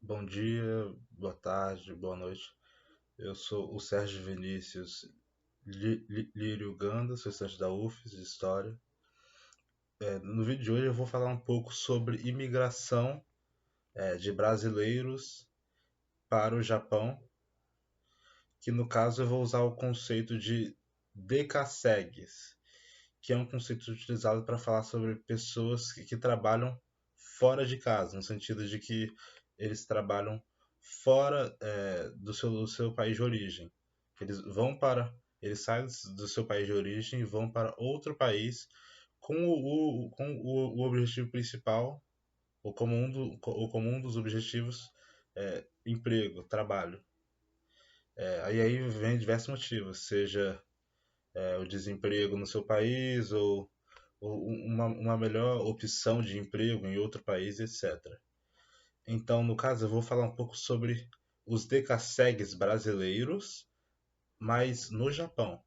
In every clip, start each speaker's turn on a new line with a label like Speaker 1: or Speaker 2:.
Speaker 1: Bom dia, boa tarde, boa noite. Eu sou o Sérgio Vinícius Lírio Ganda, sou estudante da UFES de História. No vídeo de hoje eu vou falar um pouco sobre imigração de brasileiros para o Japão, que no caso eu vou usar o conceito de decassegues, que é um conceito utilizado para falar sobre pessoas que trabalham fora de casa, no sentido de que eles trabalham fora do seu país de origem. Eles vão para, eles saem do seu país de origem e vão para outro país com o objetivo principal, ou como um dos objetivos, emprego, trabalho. Aí vem diversos motivos, seja o desemprego no seu país ou uma melhor opção de emprego em outro país, etc. Então, no caso, eu vou falar um pouco sobre os decassegues brasileiros, mas no Japão,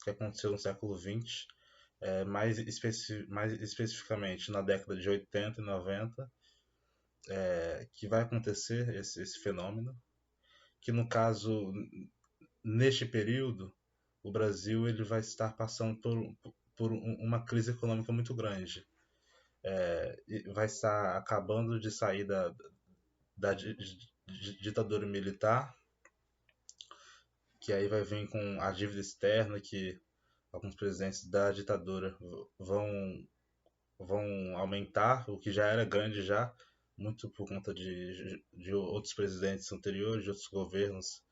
Speaker 1: que aconteceu no século XX, mais especificamente na década de 80 e 90, que vai acontecer esse fenômeno, que no caso, neste período, o Brasil ele vai estar passando por uma crise econômica muito grande. Vai estar acabando de sair da ditadura militar, que aí vai vir com a dívida externa que alguns presidentes da ditadura vão, vão aumentar, o que já era grande já, muito por conta de outros presidentes anteriores, de outros governos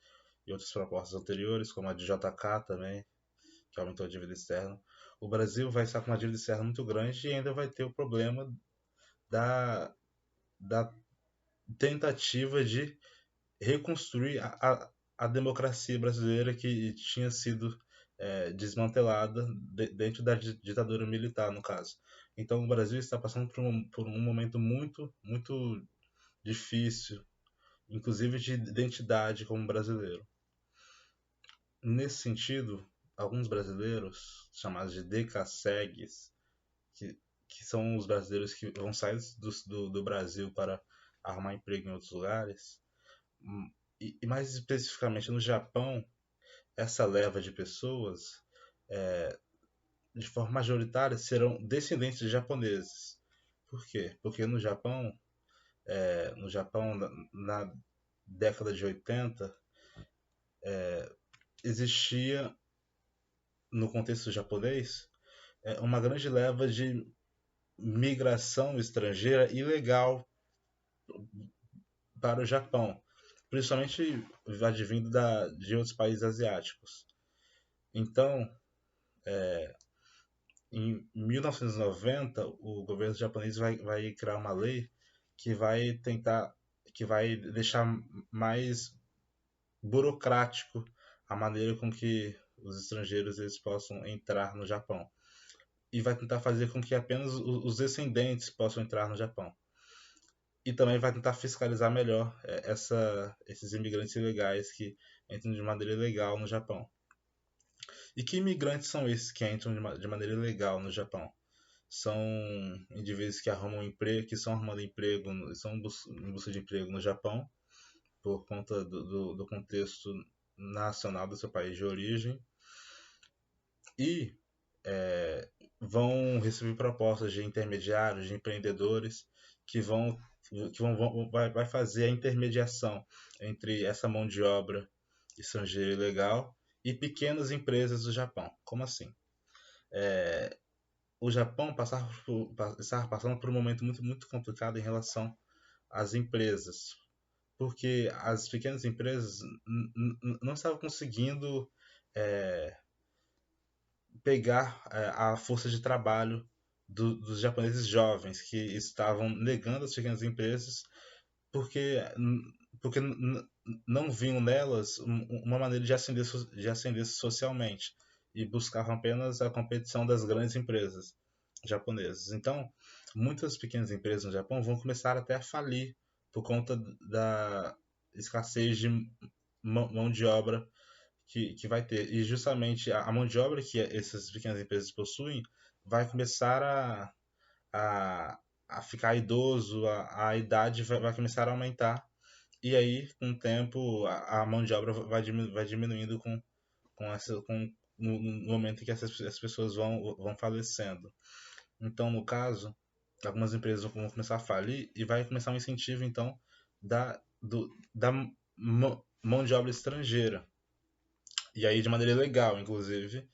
Speaker 1: e outras propostas anteriores, como a de JK também, que aumentou a dívida externa. O Brasil vai estar com uma dívida externa muito grande e ainda vai ter o problema da, da tentativa de reconstruir a democracia brasileira que tinha sido desmantelada dentro da ditadura militar, no caso. Então o Brasil está passando por um momento muito, muito difícil, inclusive de identidade como brasileiro. Nesse sentido, alguns brasileiros, chamados de decassegues, que, que são os brasileiros que vão sair do Brasil para arrumar emprego em outros lugares, e mais especificamente no Japão, essa leva de pessoas, de forma majoritária, serão descendentes de japoneses. Por quê? Porque no Japão na década de 80, existia, no contexto japonês, uma grande leva de migração estrangeira ilegal para o Japão, principalmente advindo de outros países asiáticos. Então, em 1990, o governo japonês vai criar uma lei que vai tentar, que vai deixar mais burocrático a maneira com que os estrangeiros eles possam entrar no Japão, e vai tentar fazer com que apenas os descendentes possam entrar no Japão. E também vai tentar fiscalizar melhor esses imigrantes ilegais que entram de maneira ilegal no Japão. E que imigrantes são esses que entram de maneira ilegal no Japão? São indivíduos que arrumam emprego, que estão arrumando emprego, estão em busca de emprego no Japão, por conta do contexto nacional do seu país de origem, e vão receber propostas de intermediários, de empreendedores que vai fazer a intermediação entre essa mão de obra estrangeira ilegal e pequenas empresas do Japão. Como assim? O Japão estava passando por um momento muito, muito complicado em relação às empresas, porque as pequenas empresas não estavam conseguindo é, pegar a força de trabalho dos japoneses jovens, que estavam negando as pequenas empresas porque, porque não viam nelas uma maneira de ascender socialmente, e buscavam apenas a competição das grandes empresas japonesas. Então, muitas pequenas empresas no Japão vão começar até a falir por conta da escassez de mão de obra que vai ter. E justamente a mão de obra que essas pequenas empresas possuem vai começar a ficar idoso, a idade vai começar a aumentar, E aí, com o tempo, a mão de obra vai diminuindo no momento em que as pessoas vão falecendo. Então, no caso, algumas empresas vão começar a falir e vai começar um incentivo, então, da mão de obra estrangeira. E aí, de maneira legal, inclusive.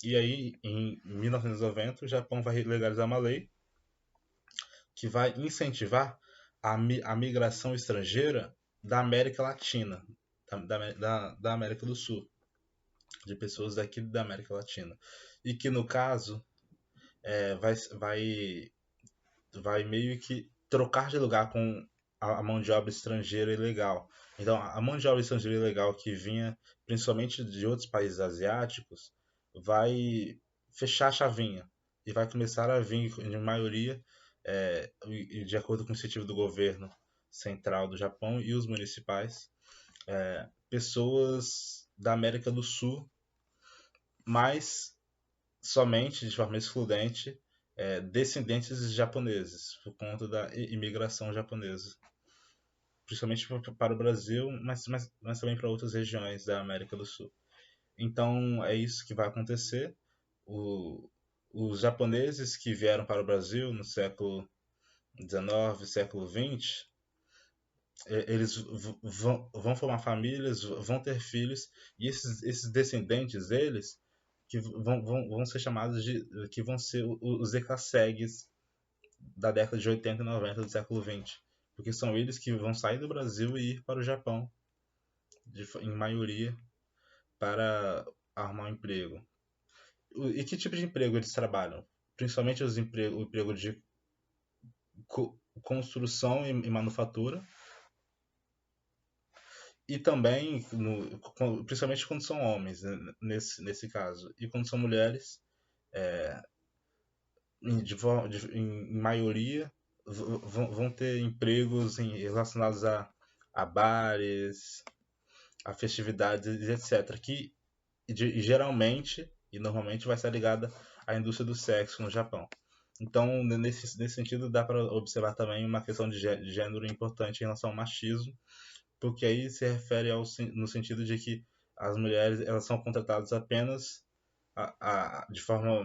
Speaker 1: E aí, em 1990, o Japão vai legalizar uma lei que vai incentivar a migração estrangeira da América Latina, da América do Sul, de pessoas daqui da América Latina. E que, no caso, vai meio que trocar de lugar com a mão de obra estrangeira ilegal. Então, a mão de obra estrangeira ilegal que vinha principalmente de outros países asiáticos vai fechar a chavinha e vai começar a vir, em maioria, de acordo com o incentivo do governo central do Japão e os municipais, pessoas da América do Sul, mas somente de forma excludente descendentes de japoneses, por conta da imigração japonesa, principalmente para o Brasil, mas também para outras regiões da América do Sul. Então é isso que vai acontecer. Os japoneses que vieram para o Brasil no século XIX, século XX, eles vão formar famílias, vão ter filhos, e esses descendentes deles que vão ser chamados que vão ser os Ekaseges da década de 80 e 90 do século XX, porque são eles que vão sair do Brasil e ir para o Japão, em maioria, para arrumar um emprego. E que tipo de emprego eles trabalham? Principalmente o emprego de construção e manufatura, e também, principalmente quando são homens, né, nesse caso, e quando são mulheres, em maioria, vão ter empregos relacionados a bares, a festividades, etc. Que geralmente e normalmente vai estar ligada à indústria do sexo no Japão. Então, nesse sentido, dá para observar também uma questão de gênero importante em relação ao machismo, porque aí se refere no sentido de que as mulheres elas são contratadas apenas de forma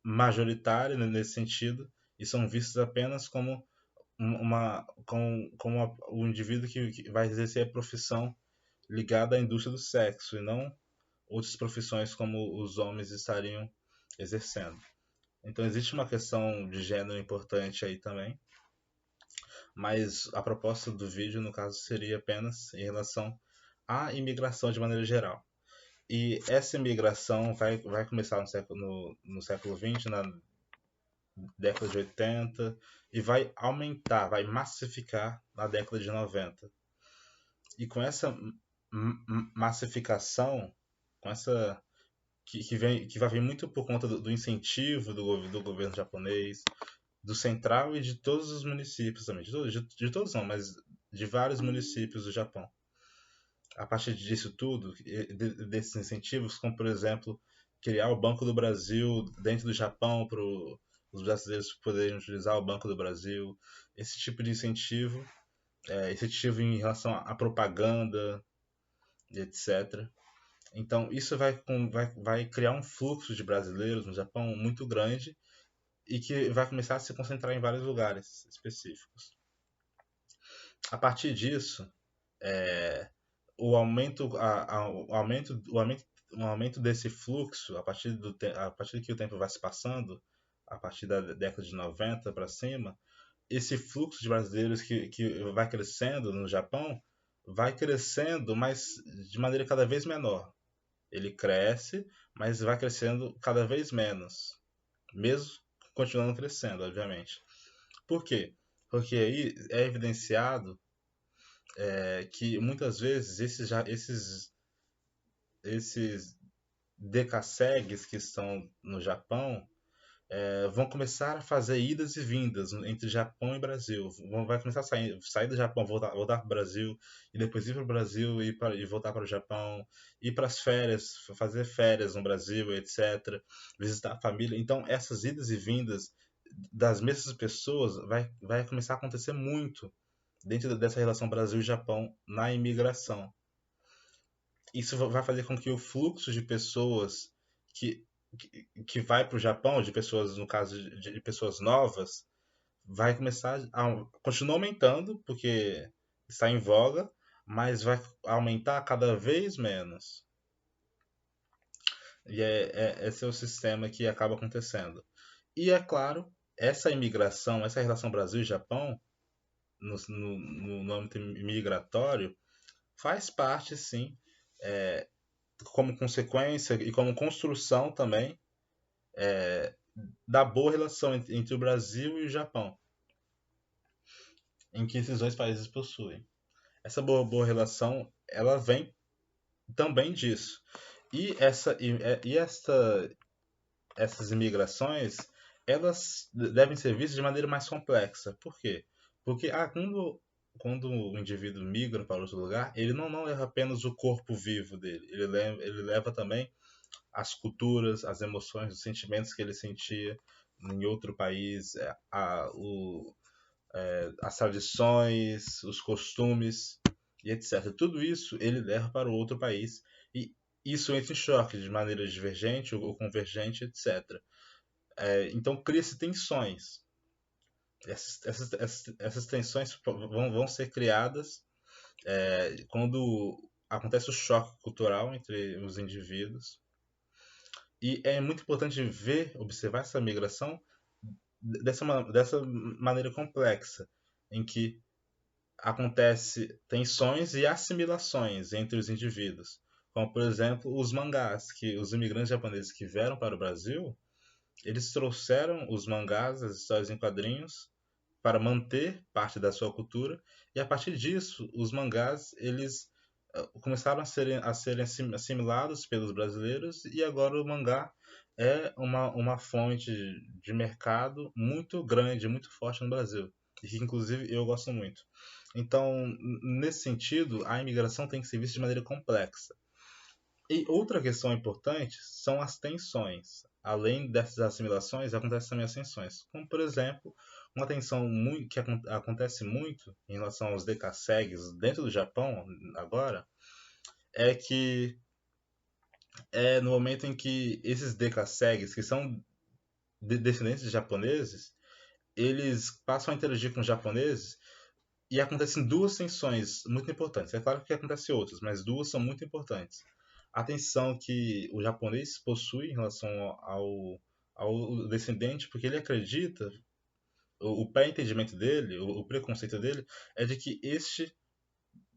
Speaker 1: majoritária, né, nesse sentido, e são vistas apenas como o indivíduo que vai exercer a profissão ligada à indústria do sexo e não outras profissões como os homens estariam exercendo. Então existe uma questão de gênero importante aí também, mas a proposta do vídeo no caso seria apenas em relação à imigração de maneira geral. E essa imigração vai começar no século XX, na década de 80, e vai aumentar, vai massificar na década de 90. E com essa massificação, com essa que vai vir muito por conta do incentivo do governo japonês, do central e de todos os municípios também, de todos não, mas de vários municípios do Japão. A partir disso tudo, desses incentivos, como por exemplo, criar o Banco do Brasil dentro do Japão para os brasileiros poderem utilizar o Banco do Brasil, esse tipo de incentivo, incentivo em relação à propaganda, etc. Então, isso vai criar um fluxo de brasileiros no Japão muito grande e que vai começar a se concentrar em vários lugares específicos. A partir disso, o aumento desse fluxo, a partir que o tempo vai se passando, a partir da década de 90 para cima, esse fluxo de brasileiros que vai crescendo no Japão, vai crescendo, mas de maneira cada vez menor. Ele cresce, mas vai crescendo cada vez menos, mesmo continuando crescendo, obviamente. Por quê? Porque aí é evidenciado que muitas vezes esses decassegues que estão no Japão vão começar a fazer idas e vindas entre Japão e Brasil. Vai começar a sair do Japão, voltar para o Brasil, e depois ir para o Brasil e voltar para o Japão, ir para as férias, fazer férias no Brasil, etc. Visitar a família. Então, essas idas e vindas das mesmas pessoas vai começar a acontecer muito dentro dessa relação Brasil e Japão na imigração. Isso vai fazer com que o fluxo de pessoas que, que vai para o Japão, de pessoas, no caso de pessoas novas, vai começar a continuar aumentando, porque está em voga, mas vai aumentar cada vez menos. E esse é o sistema que acaba acontecendo. E é claro, essa imigração, essa relação Brasil e Japão, no âmbito migratório, faz parte, sim, é, como consequência e como construção também da boa relação entre o Brasil e o Japão, em que esses dois países possuem. Essa boa relação, ela vem também disso. Essas imigrações, elas devem ser vistas de maneira mais complexa. Por quê? Porque quando o indivíduo migra para outro lugar, ele não leva apenas o corpo vivo dele, ele leva também as culturas, as emoções, os sentimentos que ele sentia em outro país, as tradições, os costumes e etc. Tudo isso ele leva para o outro país e isso entra em choque de maneira divergente ou convergente, etc. Então cria-se tensões. Essas tensões vão ser criadas quando acontece o choque cultural entre os indivíduos. E é muito importante observar essa migração dessa maneira complexa, em que acontece tensões e assimilações entre os indivíduos. Como, por exemplo, os mangás, que os imigrantes japoneses que vieram para o Brasil, eles trouxeram os mangás, as histórias em quadrinhos, para manter parte da sua cultura, e a partir disso, os mangás, eles começaram a serem assimilados pelos brasileiros, e agora o mangá é uma fonte de mercado muito grande, muito forte no Brasil, e que inclusive eu gosto muito. Então, nesse sentido, a imigração tem que ser vista de maneira complexa. E outra questão importante são as tensões. Além dessas assimilações, acontecem também as tensões. Como, por exemplo, uma tensão que acontece muito em relação aos decassegues dentro do Japão, agora, é que no momento em que esses decassegues, que são descendentes de japoneses, eles passam a interagir com os japoneses e acontecem duas tensões muito importantes. É claro que acontecem outras, mas duas são muito importantes. A tensão que o japonês possui em relação ao descendente, porque ele acredita, o pré-entendimento dele, o preconceito dele, é de que este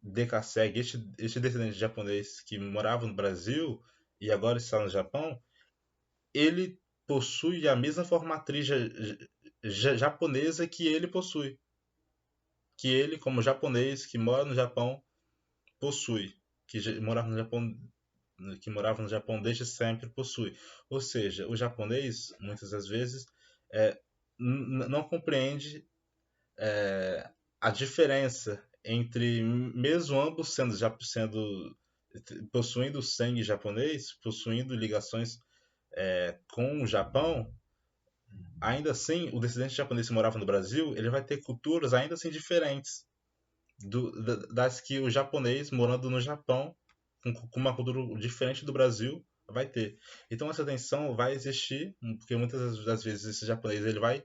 Speaker 1: Dekaseg, este descendente japonês que morava no Brasil e agora está no Japão, ele possui a mesma formatriz japonesa que ele possui. Que ele, como japonês que mora no Japão, possui. Que morava no Japão desde sempre possui. Ou seja, o japonês, muitas das vezes, não compreende a diferença entre, mesmo ambos possuindo sangue japonês, possuindo ligações com o Japão, ainda assim, o descendente japonês que morava no Brasil, ele vai ter culturas ainda assim diferentes das que o japonês morando no Japão, com uma cultura diferente do Brasil, vai ter. Então essa tensão vai existir, porque muitas das vezes esse japonês ele vai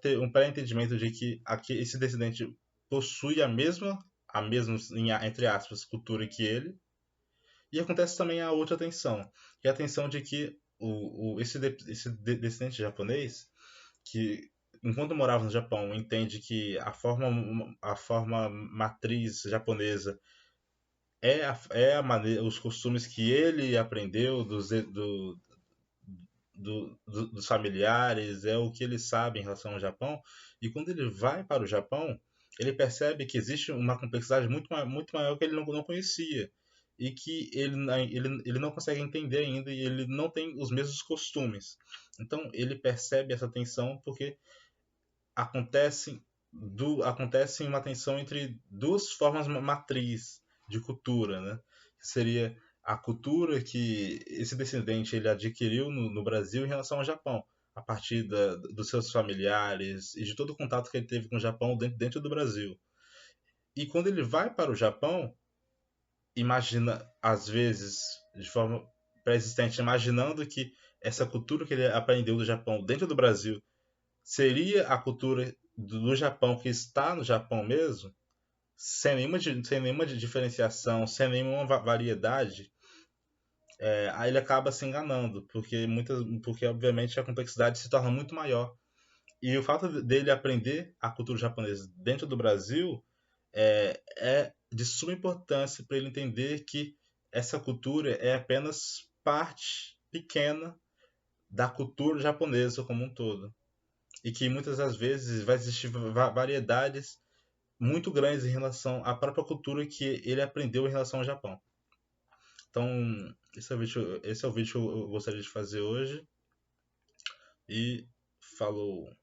Speaker 1: ter um pré-entendimento de que esse descendente possui a mesma, entre aspas, cultura que ele. E acontece também a outra tensão, que é a tensão de que esse descendente japonês, que enquanto morava no Japão, entende que a forma matriz japonesa é a maneira, os costumes que ele aprendeu dos familiares, é o que ele sabe em relação ao Japão. E quando ele vai para o Japão, ele percebe que existe uma complexidade muito maior que ele não conhecia. E que ele não consegue entender ainda e ele não tem os mesmos costumes. Então ele percebe essa tensão porque acontece uma tensão entre duas formas matriz de cultura, né? Que seria a cultura que esse descendente ele adquiriu no Brasil em relação ao Japão, a partir dos seus familiares e de todo o contato que ele teve com o Japão dentro do Brasil. E quando ele vai para o Japão, imagina, às vezes, de forma pré-existente, imaginando que essa cultura que ele aprendeu do Japão dentro do Brasil seria a cultura do Japão que está no Japão mesmo, sem nenhuma diferenciação, sem nenhuma variedade, aí ele acaba se enganando, porque obviamente a complexidade se torna muito maior. E o fato dele aprender a cultura japonesa dentro do Brasil é de suma importância para ele entender que essa cultura é apenas parte pequena da cultura japonesa como um todo. E que muitas das vezes vai existir variedades muito grandes em relação à própria cultura que ele aprendeu em relação ao Japão. Então, esse é o vídeo que eu gostaria de fazer hoje. E falou!